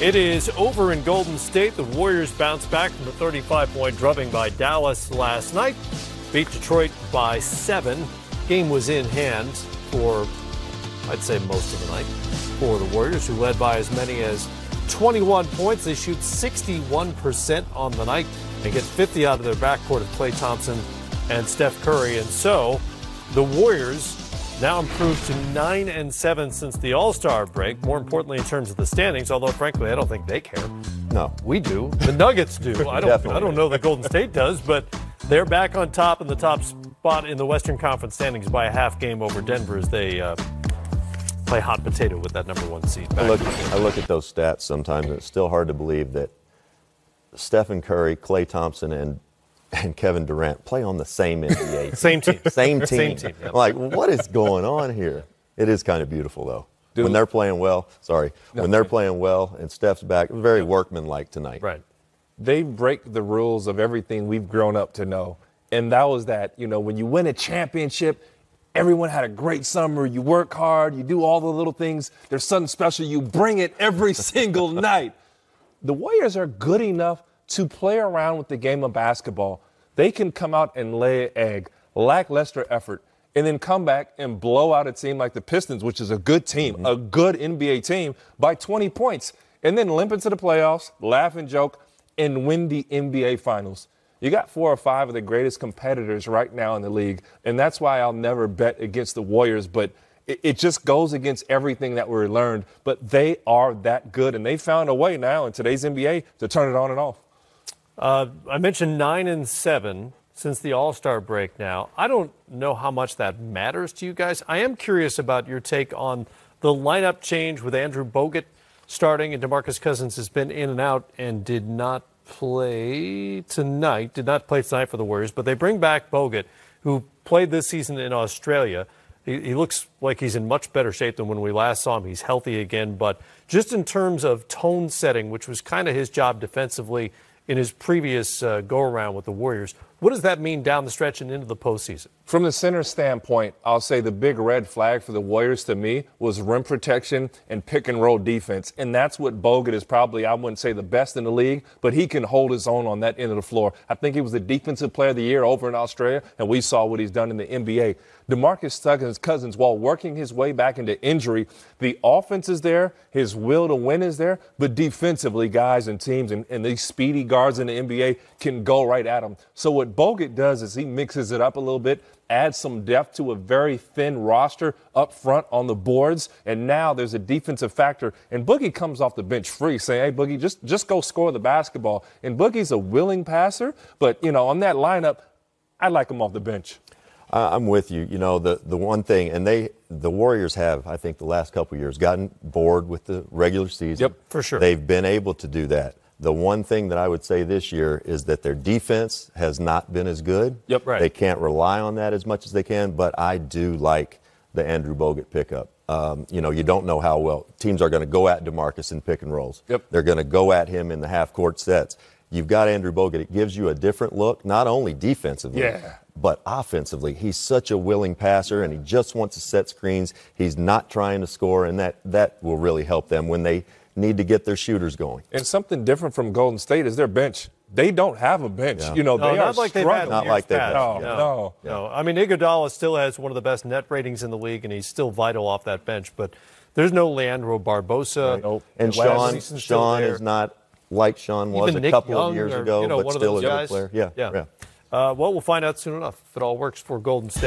It is over in Golden State. The Warriors bounced back from the 35-point drubbing by Dallas last night. Beat Detroit by 7. Game was in hand for, I'd say, most of the night for the Warriors, who led by as many as 21 points. They shoot 61% on the night and get 50 out of their backcourt of Klay Thompson and Steph Curry. And so the Warriors now improved to 9-7 since the All-Star break. More importantly, in terms of the standings, although frankly, I don't think they care. No, we do. The Nuggets do. I don't know that Golden State does, but they're back on top in the top spot in the Western Conference standings by a half game over Denver as they play hot potato with that number 1 seed. I look at those stats sometimes, and it's still hard to believe that Stephen Curry, Klay Thompson, and Kevin Durant play on the same NBA team. Same team. Same team. Same team. Yep. Like, what is going on here? It is kind of beautiful, though. Dude. When they're playing well, when they're playing well and Steph's back, very workmanlike tonight. Right. They break the rules of everything we've grown up to know. And that was that, when you win a championship, everyone had a great summer. You work hard. You do all the little things. There's something special. You bring it every single night. The Warriors are good enough to play around with the game of basketball. They can come out and lay an egg, lackluster effort, and then come back and blow out a team like the Pistons, which is a good team, a good NBA team, by 20 points, and then limp into the playoffs, laugh and joke, and win the NBA Finals. You got 4 or 5 of the greatest competitors right now in the league, and that's why I'll never bet against the Warriors, but it just goes against everything that we learned. But they are that good, and they found a way now in today's NBA to turn it on and off. I mentioned 9-7 since the All-Star break now. I don't know how much that matters to you guys. I am curious about your take on the lineup change with Andrew Bogut starting, and DeMarcus Cousins has been in and out and did not play tonight for the Warriors, but they bring back Bogut, who played this season in Australia. He looks like he's in much better shape than when we last saw him. He's healthy again, but just in terms of tone setting, which was kind of his job defensively in his previous go-around with the Warriors, what does that mean down the stretch and into the postseason? From the center standpoint, I'll say the big red flag for the Warriors to me was rim protection and pick-and-roll defense. And that's what Bogut is probably, I wouldn't say the best in the league, but he can hold his own on that end of the floor. I think he was the Defensive Player of the Year over in Australia, and we saw what he's done in the NBA. DeMarcus Cousins, while working his way back into injury, the offense is there, his will to win is there, but defensively, guys and teams and these speedy guards in the NBA can go right at him. So what Bogut does is he mixes it up a little bit, adds some depth to a very thin roster up front on the boards, and now there's a defensive factor. And Boogie comes off the bench free, saying, hey, Boogie, just go score the basketball. And Boogie's a willing passer, but, on that lineup, I like him off the bench. I'm with you. The one thing, and the Warriors have, I think, the last couple of years gotten bored with the regular season. Yep, for sure. They've been able to do that. The one thing that I would say this year is that their defense has not been as good. Yep, right. They can't rely on that as much as they can, but I do like the Andrew Bogut pickup. You don't know how well teams are going to go at DeMarcus in pick and rolls. Yep. They're going to go at him in the half-court sets. You've got Andrew Bogut. It gives you a different look, not only defensively, but offensively. He's such a willing passer, and he just wants to set screens. He's not trying to score, and that will really help them when they need to get their shooters going. And something different from Golden State is their bench. They don't have a bench. Yeah. They are like they've struggling. had Not like they've had. No. I mean, Iguodala still has one of the best net ratings in the league, and he's still vital off that bench. But there's no Leandro Barbosa. Right. Nope. And Sean is not like Sean was Even a Nick couple Young of years or, ago, but one of still those a good guys. player. Yeah. Well, we'll find out soon enough if it all works for Golden State.